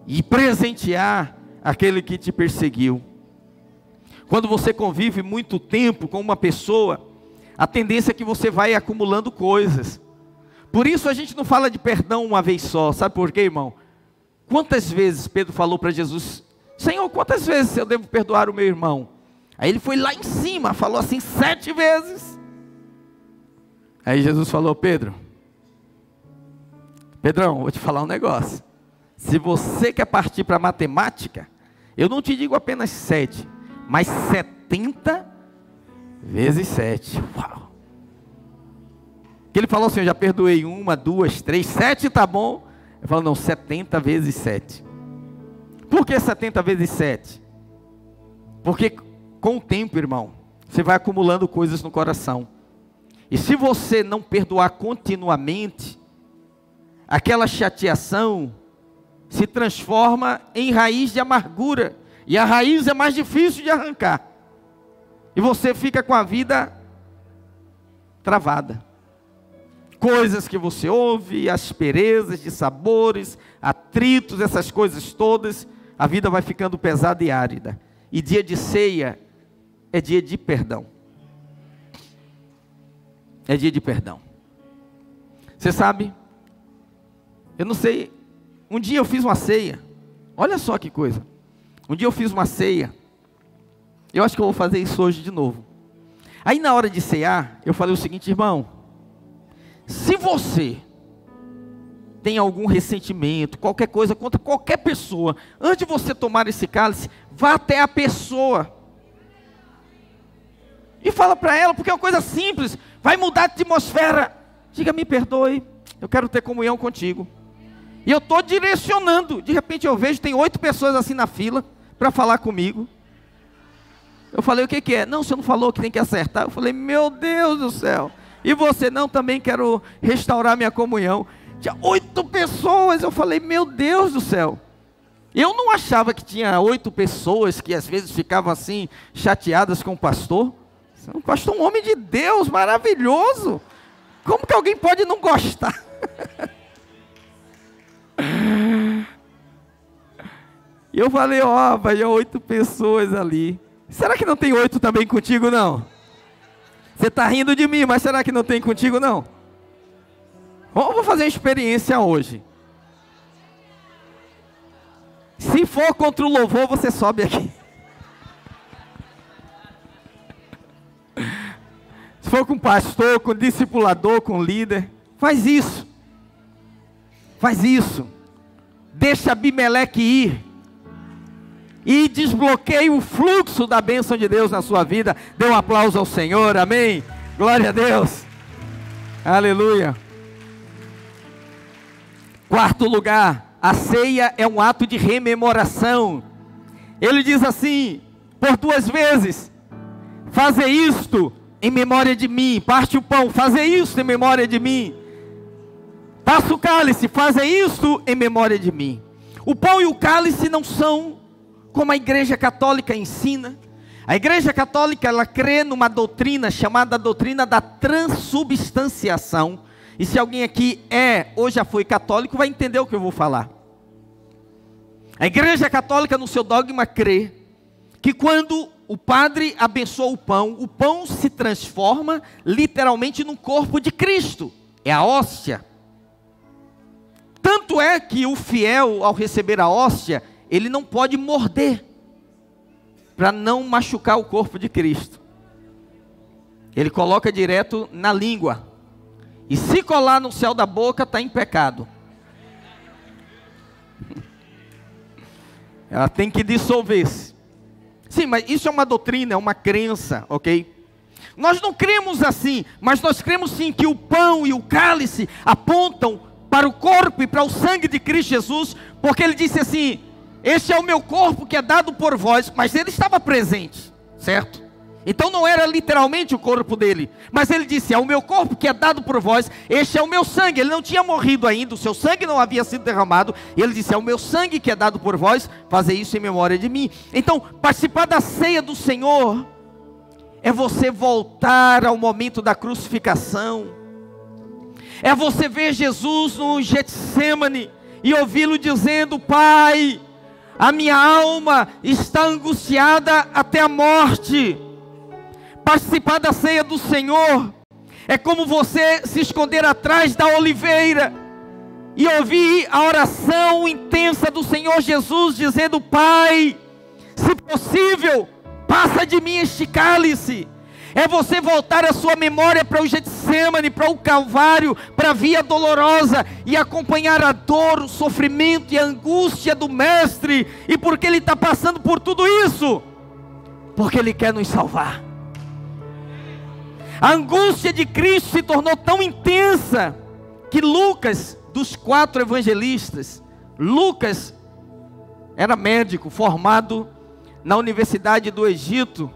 e presentear aquele que te perseguiu. Quando você convive muito tempo com uma pessoa, a tendência é que você vai acumulando coisas. Por isso a gente não fala de perdão uma vez só. Sabe por quê, irmão? Quantas vezes Pedro falou para Jesus: Senhor, quantas vezes eu devo perdoar o meu irmão? Aí ele foi lá em cima, falou assim 7 vezes. Aí Jesus falou: Pedrão, vou te falar um negócio. Se você quer partir para a matemática, eu não te digo apenas 7, mas 70 vezes 7. Uau! Que ele falou assim: eu já perdoei 1, 2, 3, 7 tá bom. Ele falou: não, 70 vezes 7. Por que 70 vezes 7? Porque com o tempo, irmão, você vai acumulando coisas no coração. E se você não perdoar continuamente, aquela chateação se transforma em raiz de amargura. E a raiz é mais difícil de arrancar. E você fica com a vida travada. Coisas que você ouve, asperezas de sabores, atritos, essas coisas todas, a vida vai ficando pesada e árida. E dia de ceia é dia de perdão. É dia de perdão. Você sabe, eu não sei, um dia eu fiz uma ceia. Olha só que coisa. Um dia eu fiz uma ceia. Eu acho que eu vou fazer isso hoje de novo. Aí na hora de cear, eu falei o seguinte: irmão, se você tem algum ressentimento, qualquer coisa contra qualquer pessoa, antes de você tomar esse cálice, vá até a pessoa e fala para ela, porque é uma coisa simples, vai mudar a atmosfera. Diga: me perdoe, eu quero ter comunhão contigo. E eu estou direcionando. De repente eu vejo, tem 8 pessoas assim na fila para falar comigo. Eu falei: o que que é? Não, você não falou que tem que acertar. Eu falei: meu Deus do céu. E você? Não, também quero restaurar minha comunhão. Tinha 8 pessoas. Eu falei: meu Deus do céu. Eu não achava que tinha 8 pessoas que às vezes ficavam assim, chateadas com o pastor. O pastor é um homem de Deus, maravilhoso. Como que alguém pode não gostar? E eu falei: ó, vai 8 pessoas ali. Será que não tem 8 também contigo, não? Você está rindo de mim, mas será que não tem contigo, não? Vamos fazer uma experiência hoje. Se for contra o louvor, você sobe aqui. Se for com pastor, com discipulador, com líder, faz isso. Faz isso. Deixa Abimeleque ir. E desbloqueie o fluxo da bênção de Deus na sua vida. Dê um aplauso ao Senhor, amém? Glória a Deus. Aleluia. 4º lugar, a ceia é um ato de rememoração. Ele diz assim, por 2 vezes: fazer isto em memória de mim. Parte o pão, fazer isto em memória de mim. Passa o cálice, fazer isto em memória de mim. O pão e o cálice não são como a Igreja Católica ensina. A Igreja Católica, ela crê numa doutrina chamada doutrina da transubstanciação. E se alguém aqui ou já foi católico, vai entender o que eu vou falar. A Igreja Católica, no seu dogma, crê que quando o padre abençoa o pão se transforma literalmente no corpo de Cristo. É a hóstia. Tanto é que o fiel, ao receber a hóstia, ele não pode morder, para não machucar o corpo de Cristo. Ele coloca direto na língua. E se colar no céu da boca, está em pecado. Ela tem que dissolver-se. Sim, mas isso é uma doutrina, é uma crença, ok? Nós não cremos assim, mas nós cremos sim que o pão e o cálice apontam para o corpo e para o sangue de Cristo Jesus, porque ele disse assim: este é o meu corpo que é dado por vós. Mas ele estava presente, certo? Então não era literalmente o corpo dele, mas ele disse: é o meu corpo que é dado por vós, este é o meu sangue. Ele não tinha morrido ainda, o seu sangue não havia sido derramado, e ele disse: é o meu sangue que é dado por vós, fazer isso em memória de mim. Então, participar da ceia do Senhor é você voltar ao momento da crucificação, é você ver Jesus no Getsêmani e ouvi-lo dizendo: Pai, a minha alma está angustiada até a morte. Participar da ceia do Senhor é como você se esconder atrás da oliveira e ouvir a oração intensa do Senhor Jesus, dizendo: Pai, se possível, passa de mim este cálice. É você voltar a sua memória para o Getsemane, para o Calvário, para a via dolorosa, e acompanhar a dor, o sofrimento e a angústia do Mestre. E por que Ele está passando por tudo isso? Porque Ele quer nos salvar. A angústia de Cristo se tornou tão intensa, que Lucas, dos 4 evangelistas, Lucas era médico, formado na Universidade do Egito,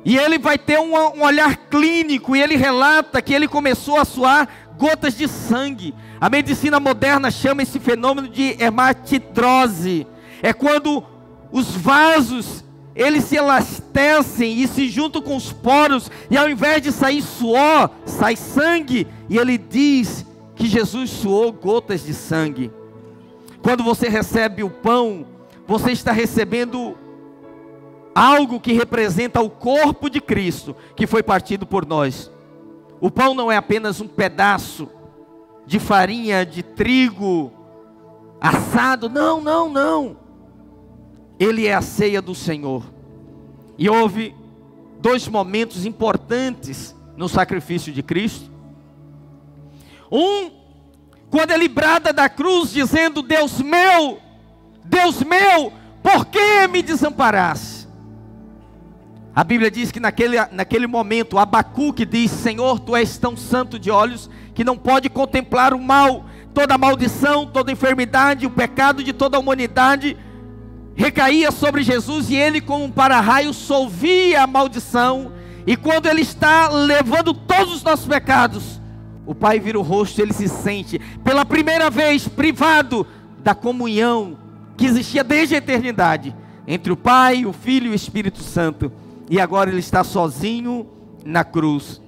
e ele vai ter um olhar clínico, e ele relata que ele começou a suar gotas de sangue. A medicina moderna chama esse fenômeno de hematidrose. É quando os vasos, eles se elastecem e se juntam com os poros, e ao invés de sair suor, sai sangue. E ele diz que Jesus suou gotas de sangue. Quando você recebe o pão, você está recebendo algo que representa o corpo de Cristo, que foi partido por nós. O pão não é apenas um pedaço de farinha de trigo assado, não. Ele é a ceia do Senhor. E houve 2 momentos importantes no sacrifício de Cristo. Um, quando ele brada da cruz dizendo: Deus meu, por que me desamparaste? A Bíblia diz que naquele momento Abacuque diz: Senhor, Tu és tão santo de olhos que não pode contemplar o mal. Toda maldição, toda enfermidade, o pecado de toda a humanidade recaía sobre Jesus, e Ele, como um para-raio, solvia a maldição. E quando Ele está levando todos os nossos pecados, o Pai vira o rosto, Ele se sente pela primeira vez privado da comunhão que existia desde a eternidade entre o Pai, o Filho e o Espírito Santo. E agora Ele está sozinho na cruz.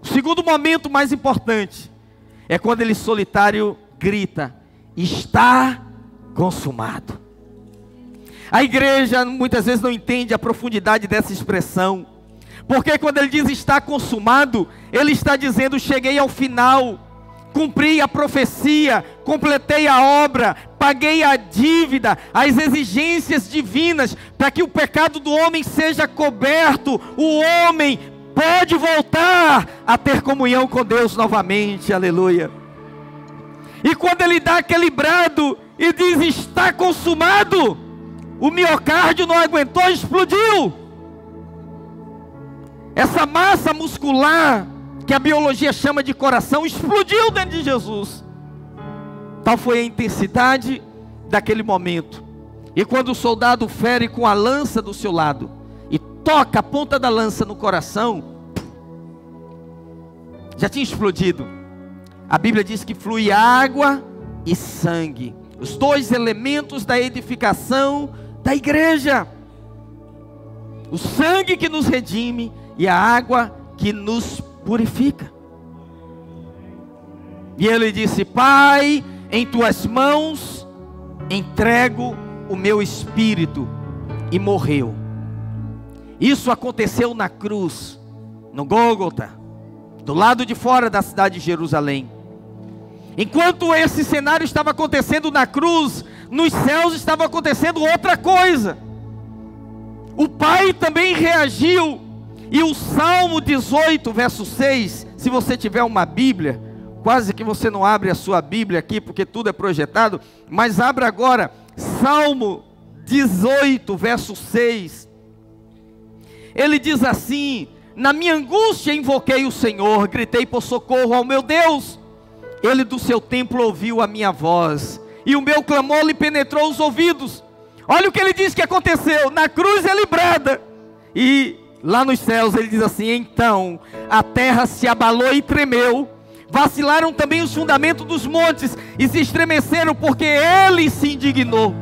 O segundo momento mais importante é quando Ele solitário grita: está consumado. A igreja muitas vezes não entende a profundidade dessa expressão, porque quando Ele diz está consumado, Ele está dizendo: cheguei ao final, cumpri a profecia, completei a obra, paguei a dívida, as exigências divinas, para que o pecado do homem seja coberto. O homem pode voltar a ter comunhão com Deus novamente, aleluia. E quando Ele dá aquele brado e diz está consumado, o miocárdio não aguentou, explodiu. Essa massa muscular, que a biologia chama de coração, explodiu dentro de Jesus. Tal foi a intensidade daquele momento. E quando o soldado fere com a lança do seu lado e toca a ponta da lança no coração, já tinha explodido. A Bíblia diz que flui água e sangue, os 2 elementos da edificação da igreja. O sangue que nos redime e a água que nos purifica. E Ele disse: Pai, em Tuas mãos entrego o meu espírito. E morreu. Isso aconteceu na cruz, no Gólgota, do lado de fora da cidade de Jerusalém. Enquanto esse cenário estava acontecendo na cruz, nos céus estava acontecendo outra coisa. O Pai também reagiu. E o Salmo 18, verso 6, se você tiver uma Bíblia, quase que você não abre a sua Bíblia aqui, porque tudo é projetado, mas abra agora, Salmo 18, verso 6. Ele diz assim: na minha angústia invoquei o Senhor, gritei por socorro ao meu Deus. Ele do seu templo ouviu a minha voz, e o meu clamor lhe penetrou os ouvidos. Olha o que ele diz que aconteceu. Na cruz ele brada, e lá nos céus Ele diz assim: então a terra se abalou e tremeu, vacilaram também os fundamentos dos montes, e se estremeceram, porque Ele se indignou.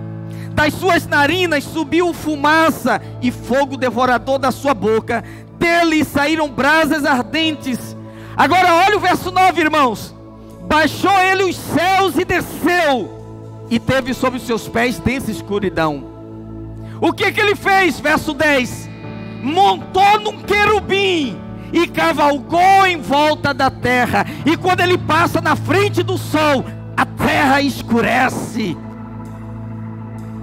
Das suas narinas subiu fumaça, e fogo devorador da sua boca, dele saíram brasas ardentes. Agora olha o verso 9, irmãos. Baixou Ele os céus e desceu, e teve sobre os seus pés densa escuridão. O que Ele fez? Verso 10. montou num querubim e cavalgou em volta da terra. E quando ele passa na frente do sol, a terra escurece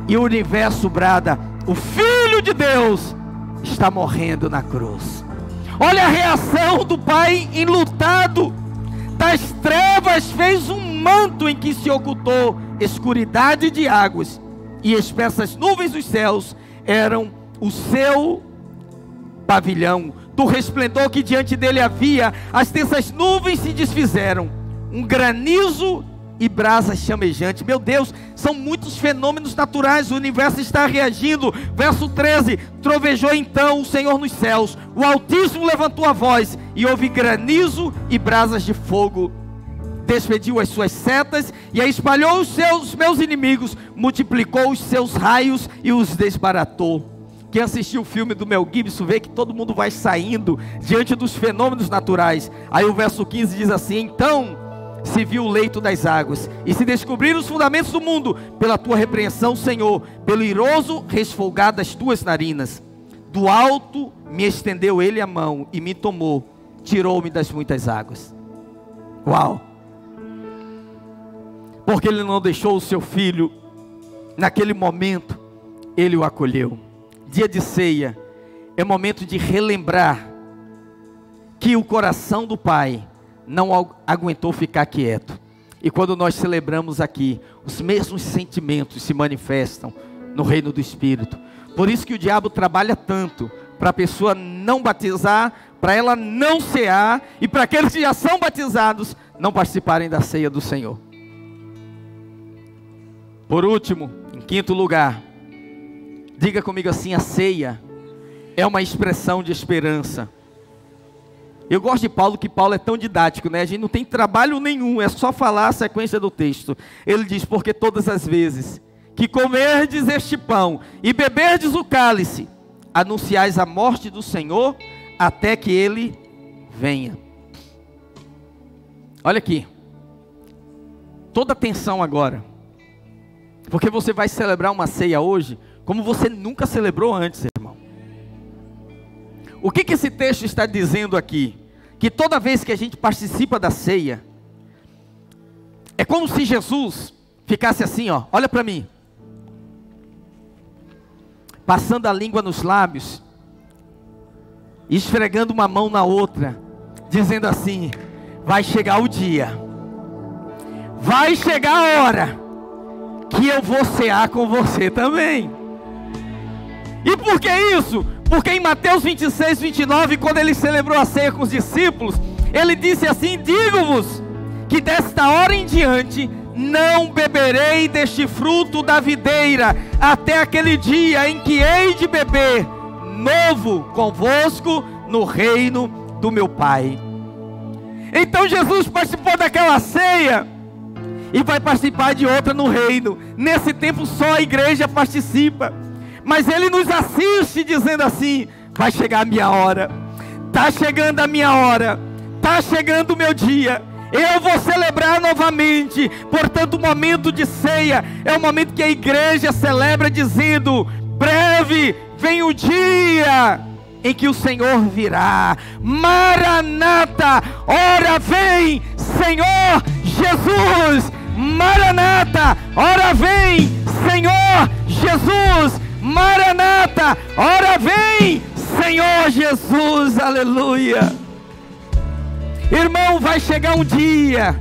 e o universo brada: o Filho de Deus está morrendo na cruz. Olha a reação do Pai enlutado. Das trevas fez um manto em que se ocultou escuridade de águas, e espessas nuvens dos céus eram o seu pavilhão. Do resplendor que diante dele havia, as densas nuvens se desfizeram, um granizo e brasas chamejantes. Meu Deus, são muitos fenômenos naturais, o universo está reagindo. Verso 13: trovejou então o Senhor nos céus, o Altíssimo levantou a voz, e houve granizo e brasas de fogo. Despediu as suas setas e espalhou os meus inimigos, multiplicou os seus raios e os desbaratou. Quem assistiu o filme do Mel Gibson vê que todo mundo vai saindo diante dos fenômenos naturais. Aí o verso 15 diz assim: então se viu o leito das águas, e se descobriram os fundamentos do mundo, pela tua repreensão, Senhor, pelo iroso resfolgar das tuas narinas. Do alto me estendeu ele a mão, e me tomou, tirou-me das muitas águas. Uau! Porque ele não deixou o seu filho, naquele momento, ele o acolheu. Dia de ceia é momento de relembrar que o coração do Pai não aguentou ficar quieto. E quando nós celebramos aqui, os mesmos sentimentos se manifestam no reino do Espírito. Por isso que o diabo trabalha tanto para a pessoa não batizar, para ela não cear, e para aqueles que já são batizados não participarem da ceia do Senhor. Por último, em quinto lugar, diga comigo assim: a ceia é uma expressão de esperança. Eu gosto de Paulo, que Paulo é tão didático, né? A gente não tem trabalho nenhum, é só falar a sequência do texto. Ele diz: porque todas as vezes que comerdes este pão e beberdes o cálice, anunciais a morte do Senhor até que Ele venha. Olha aqui, toda atenção agora, porque você vai celebrar uma ceia hoje como você nunca celebrou antes, irmão. O que esse texto está dizendo aqui? Que toda vez que a gente participa da ceia, é como se Jesus ficasse assim, ó, olha para mim, passando a língua nos lábios, esfregando uma mão na outra, dizendo assim: vai chegar o dia, vai chegar a hora que eu vou cear com você também. E por que isso? Porque em Mateus 26, 29, quando ele celebrou a ceia com os discípulos, ele disse assim: digo-vos que desta hora em diante não beberei deste fruto da videira, até aquele dia em que hei de beber novo convosco no reino do meu Pai. Então Jesus participou daquela ceia e vai participar de outra no reino. Nesse tempo só a igreja participa, mas ele nos assiste dizendo assim: vai chegar a minha hora, está chegando a minha hora, está chegando o meu dia, eu vou celebrar novamente. Portanto, o momento de ceia é o momento que a igreja celebra dizendo: breve vem o dia em que o Senhor virá. Maranata, ora vem Senhor Jesus. Maranata, ora vem Senhor Jesus. Maranata, ora vem Senhor Jesus. Aleluia. Irmão, vai chegar um dia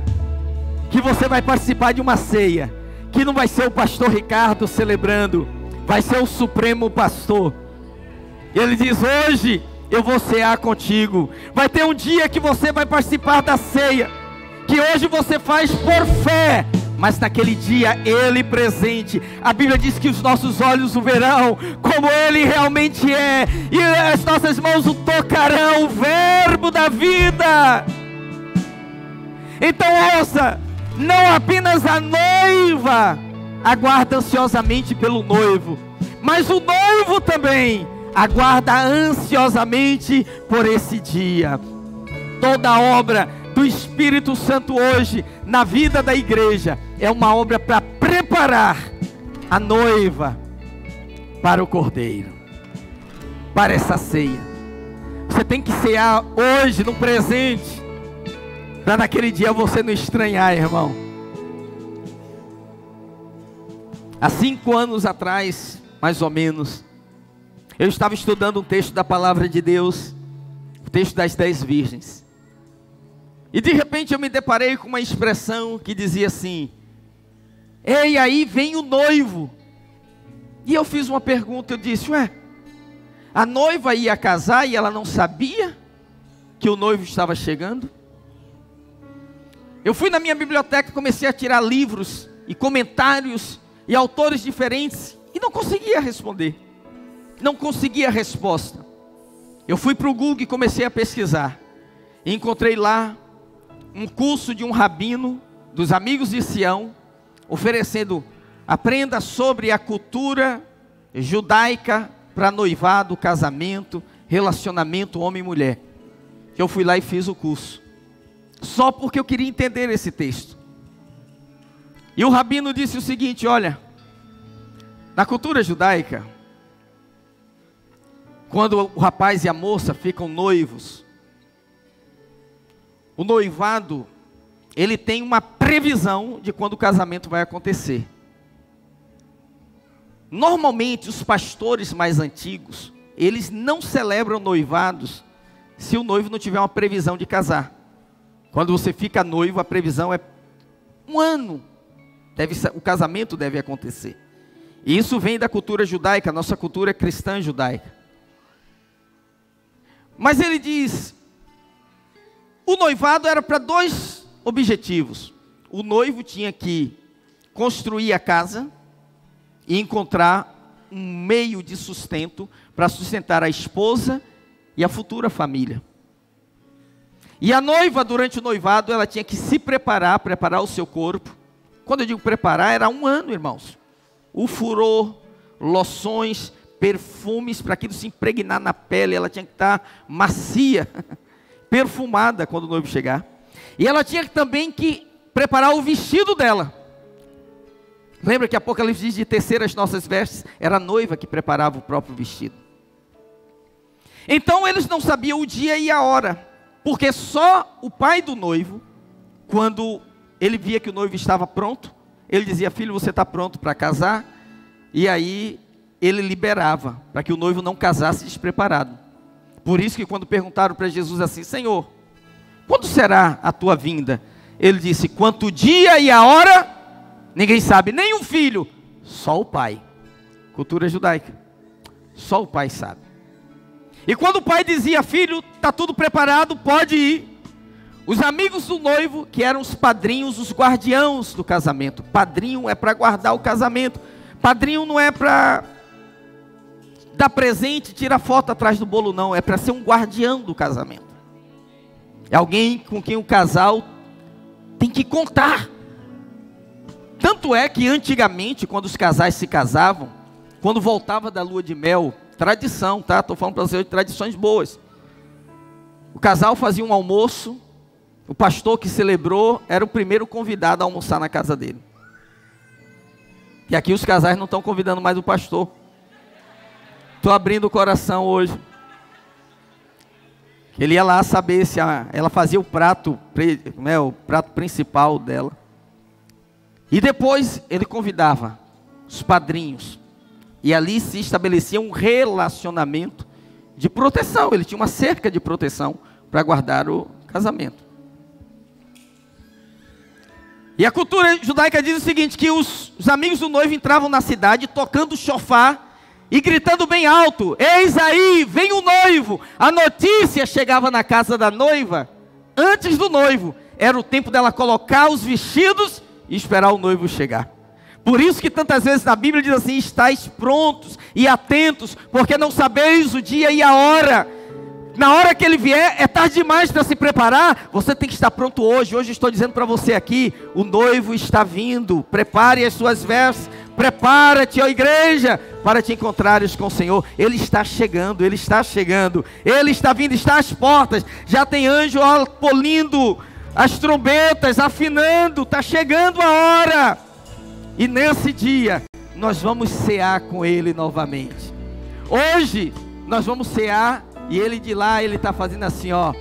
que você vai participar de uma ceia, que não vai ser o pastor Ricardo celebrando, vai ser o Supremo Pastor. Ele diz: hoje eu vou cear contigo. Vai ter um dia que você vai participar da ceia, que hoje você faz por fé, mas naquele dia Ele presente. A Bíblia diz que os nossos olhos o verão como Ele realmente é, e as nossas mãos o tocarão, o verbo da vida. Então ouça, não apenas a noiva aguarda ansiosamente pelo noivo, mas o noivo também aguarda ansiosamente por esse dia. Toda a obra do Espírito Santo hoje na vida da igreja é uma obra para preparar a noiva para o Cordeiro. para essa ceia. Você tem que cear hoje, no presente, para naquele dia você não estranhar, irmão. Há 5 anos atrás, mais ou menos, eu estava estudando um texto da palavra de Deus, o texto das 10 virgens. E de repente eu me deparei com uma expressão que dizia assim: ei, aí vem o noivo. E eu fiz uma pergunta, eu disse: ué, a noiva ia casar e ela não sabia que o noivo estava chegando? Eu fui na minha biblioteca e comecei a tirar livros e comentários e autores diferentes e não conseguia responder. Não conseguia resposta. Eu fui para o Google e comecei a pesquisar. E encontrei lá um curso de um rabino dos Amigos de Sião, oferecendo: aprenda sobre a cultura judaica para noivado, casamento, relacionamento homem e mulher. Eu fui lá e fiz o curso, só porque eu queria entender esse texto. E o rabino disse o seguinte: olha, na cultura judaica, quando o rapaz e a moça ficam noivos, o noivado, ele tem uma previsão de quando o casamento vai acontecer. Normalmente os pastores mais antigos, eles não celebram noivados se o noivo não tiver uma previsão de casar. Quando você fica noivo, a previsão é 1 ano, o casamento deve acontecer. E isso vem da cultura judaica, a nossa cultura é cristã judaica. Mas ele diz, o noivado era para 2 objetivos. O noivo tinha que construir a casa e encontrar um meio de sustento para sustentar a esposa e a futura família. E a noiva, durante o noivado, ela tinha que se preparar o seu corpo. Quando eu digo preparar, era 1 ano, irmãos. O furor, loções, perfumes, para aquilo se impregnar na pele, ela tinha que estar macia, perfumada quando o noivo chegar. E ela tinha também que preparar o vestido dela. Lembra que Apocalipse diz de tecer as nossas vestes? Era a noiva que preparava o próprio vestido. Então eles não sabiam o dia e a hora, porque só o pai do noivo, quando ele via que o noivo estava pronto, ele dizia: filho, você está pronto para casar? E aí ele liberava, para que o noivo não casasse despreparado. Por isso que quando perguntaram para Jesus assim: Senhor, quando será a tua vinda? Ele disse: quanto o dia e a hora, ninguém sabe, nem o filho, só o pai. Cultura judaica, só o pai sabe. E quando o pai dizia: filho, está tudo preparado, pode ir, os amigos do noivo, que eram os padrinhos, os guardiãos do casamento. Padrinho é para guardar o casamento. Padrinho não é para dar presente, tirar foto atrás do bolo, não. É para ser um guardião do casamento. É alguém com quem o casal tem que contar. Tanto é que antigamente, quando os casais se casavam, quando voltava da lua de mel, tradição, tá? Estou falando para vocês de tradições boas. O casal fazia um almoço, o pastor que celebrou era o primeiro convidado a almoçar na casa dele. E aqui os casais não estão convidando mais o pastor. Estou abrindo o coração hoje. Ele ia lá saber se ela fazia o prato principal dela. E depois ele convidava os padrinhos. E ali se estabelecia um relacionamento de proteção. Ele tinha uma cerca de proteção para guardar o casamento. E a cultura judaica diz o seguinte, que os amigos do noivo entravam na cidade tocando chofar e gritando bem alto: eis aí, vem o noivo. A notícia chegava na casa da noiva antes do noivo. Era o tempo dela colocar os vestidos e esperar o noivo chegar. Por isso que tantas vezes na Bíblia diz assim: estáis prontos e atentos, porque não sabeis o dia e a hora. Na hora que ele vier, é tarde demais para se preparar. Você tem que estar pronto hoje. Hoje estou dizendo para você aqui: o noivo está vindo. Prepare as suas vestes. Prepara-te, ó igreja, para te encontrares com o Senhor. Ele está chegando, Ele está chegando. Ele está vindo, está às portas. Já tem anjo polindo as trombetas, afinando. Está chegando a hora. E nesse dia, nós vamos cear com Ele novamente. Hoje, nós vamos cear, e ele de lá, ele está fazendo assim, ó,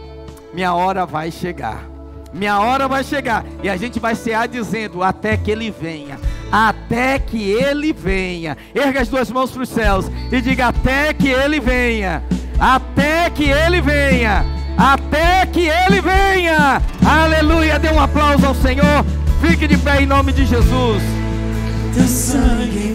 minha hora vai chegar, minha hora vai chegar, e a gente vai cear dizendo, até que ele venha, até que ele venha. Erga as duas mãos para os céus e diga, até que ele venha, até que ele venha, até que ele venha. Aleluia, dê um aplauso ao Senhor, fique de pé em nome de Jesus. Teu sangue